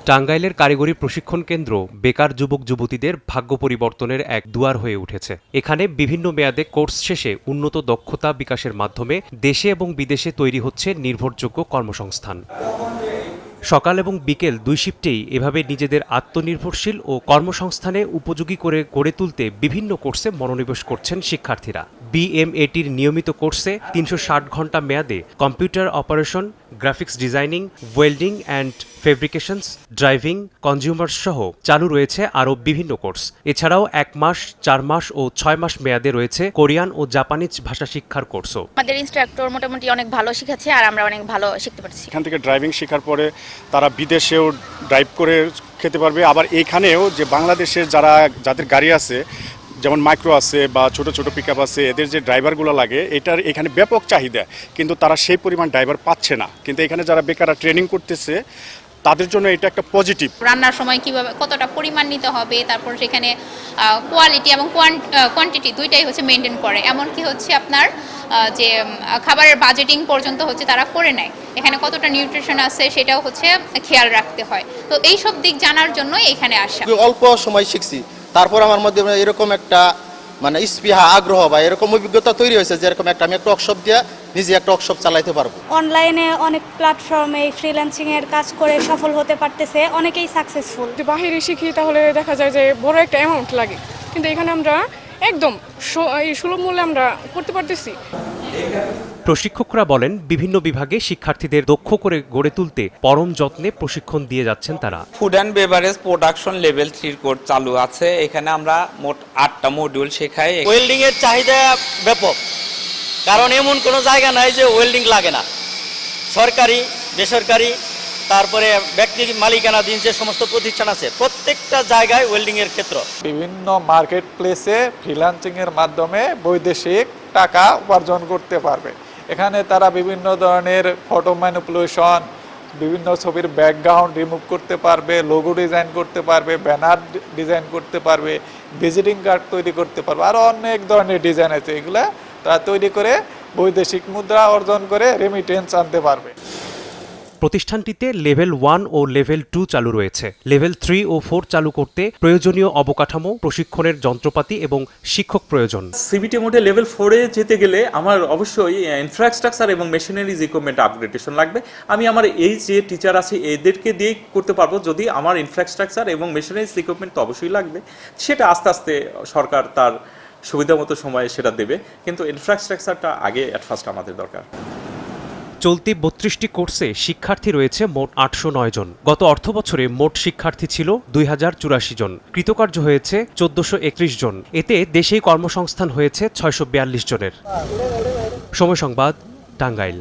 টাঙ্গাইলের কারিগরি প্রশিক্ষণ কেন্দ্র বেকার যুবক যুবতীদের ভাগ্য পরিবর্তনের এক দুয়ার হয়ে উঠেছে। এখানে বিভিন্ন মেয়াদে কোর্স শেষে উন্নত দক্ষতা বিকাশের মাধ্যমে দেশে এবং বিদেশে তৈরি হচ্ছে নির্ভরযোগ্য কর্মসংস্থান। সকাল এবং বিকেল দুই শিফটেই এভাবে নিজেদের আত্মনির্ভরশীল ও কর্মসংস্থানে উপযোগী করে গড়ে তুলতে বিভিন্ন কোর্সে মনোনিবেশ করছেন শিক্ষার্থীরা। বিএমএটির নিয়মিত কোর্সে ৩৬০ ঘণ্টা মেয়াদে computer operation, graphics designing, welding and fabrications, driving, consumer সহ চালু রয়েছে আরও বিভিন্ন কোর্স। এছাড়াও ১ মাস, ৪ মাস ও ৬ মাস মেয়াদে রয়েছে কোরিয়ান ও জাপানিজ ভাষা শিক্ষার কোর্সও। আমাদের ইনস্ট্রাক্টর মোটামুটি অনেক ভালো শিখাচ্ছে আর আমরা অনেক ভালো শিখতে পারছি। এখান থেকে ড্রাইভিং শেখার পরে তারা বিদেশেও ড্রাইভ করে খেতে পারবে। আবার এখানেও যে বাংলাদেশের যাদের গাড়ি আছে, যেমন মাইক্রো আছে বা ছোট ছোট পিকআপ আছে, এদের যে ড্রাইভারগুলো লাগে এটার এখানে ব্যাপক চাহিদা, কিন্তু তারা সেই পরিমাণ ড্রাইভার পাচ্ছে না। কিন্তু এখানে যারা বেকাররা ট্রেনিং করতেছে তাদের জন্য এটা একটা পজিটিভ। রান্নার সময় কিভাবে কতটা পরিমাণ নিতে হবে, তারপর সেখানে কোয়ালিটি এবং কোয়ান্টিটি দুইটাই হচ্ছে মেনটেন করে। এমনকি হচ্ছে আপনার যে খাবারের বাজেটিং পর্যন্ত হচ্ছে তারা করে নেয়। এখানে কতটা নিউট্রিশন আছে সেটাও হচ্ছে খেয়াল রাখতে হয়। তো এই সব দিক জানার জন্য এখানে আসা। অল্প সময় শিখছি, তারপর আমার মধ্যে এরকম একটা স্পৃহা, আগ্রহ বা এরকম অভিজ্ঞতা তৈরি হয়েছে যে এরকম আমি একটা ওয়ার্কশপ দিয়ে নিজে একটা ওয়ার্কশপ চালাইতে পারবো। অনলাইনে অনেক প্ল্যাটফর্মে ফ্রিল্যান্সিং এর কাজ করে সফল হতে পারতেছে, অনেকেই সাকসেসফুল। যদি বাহিরে শিখি তাহলে দেখা যায় যে বড় একটা অ্যামাউন্ট লাগে, কিন্তু এখানে আমরা একদম সুলভ মূল্যে আমরা করতে পারতেছি। প্রশিক্ষকরা বলেন, বিভিন্ন বিভাগে শিক্ষার্থীদের দক্ষ করে গড়ে তুলতে পরম যত্নে প্রশিক্ষণ দিয়ে যাচ্ছেন তারা। Food and beverage production level 3 course চালু আছে। এখানে আমরা মোট 8টা মডিউল শেখাই। ওয়েল্ডিং এর চাহিদা ব্যাপক, কারণ এমন কোনো জায়গা নাই যে ওয়েল্ডিং লাগে না। সরকারি, বেসরকারি, তারপরে ব্যক্তি মালিকানাধীন যে সমস্ত প্রতিষ্ঠান আছে প্রত্যেকটা জায়গায় ওয়েল্ডিং এর ক্ষেত্র। বিভিন্ন মার্কেট প্লেসে ফ্রিল্যান্সিং এর মাধ্যমে বৈদেশিক টাকা উপার্জন করতে পারবে। এখানে তারা বিভিন্ন ধরনের ফটো ম্যানিপুলেশন, বিভিন্ন ছবির ব্যাকগ্রাউন্ড রিমুভ করতে পারবে, লোগো ডিজাইন করতে পারবে, ব্যানার ডিজাইন করতে পারবে, ভিজিটিং কার্ড তৈরি করতে পারবে, আরও অনেক ধরনের ডিজাইন আছে। এগুলা তারা তৈরি করে বৈদেশিক মুদ্রা অর্জন করে রেমিটেন্স আনতে পারবে। প্রতিষ্ঠানটিতে লেভেল 1 ও লেভেল 2 চালু রয়েছে। লেভেল 3 ও 4 চালু করতে প্রয়োজনীয় অবকাঠামো, প্রশিক্ষণের যন্ত্রপাতি এবং শিক্ষক প্রয়োজন। সিবিটি মোডে লেভেল 4 এ যেতে গেলে আমার অবশ্যই ইনফ্রাস্ট্রাকচার এবং মেশিনারিজ ইকুইপমেন্ট আপগ্রেডেশন লাগবে। আমি আমার এই যে টিচার আছে এদেরকে দিয়ে করতে পারবো, যদি আমার ইনফ্রাস্ট্রাকচার এবং মেশিনারিজ ইকুইপমেন্ট তো অবশ্যই লাগবে। সেটা আস্তে আস্তে সরকার তার সুবিধা মতো সময়ে সেটা দেবে, কিন্তু ইনফ্রাস্ট্রাকচারটা আগে অ্যাট ফার্স্ট আমাদের দরকার। চলতি 32টি কোর্সে শিক্ষার্থী রয়েছে মোট 809 জন। গত অর্থবছরে মোট শিক্ষার্থী ছিল 2084 জন। কৃতকার্য হয়েছে 1431 জন। এতে দেশেই কর্মসংস্থান হয়েছে 642 জনের। সময় সংবাদ, টাঙ্গাইল।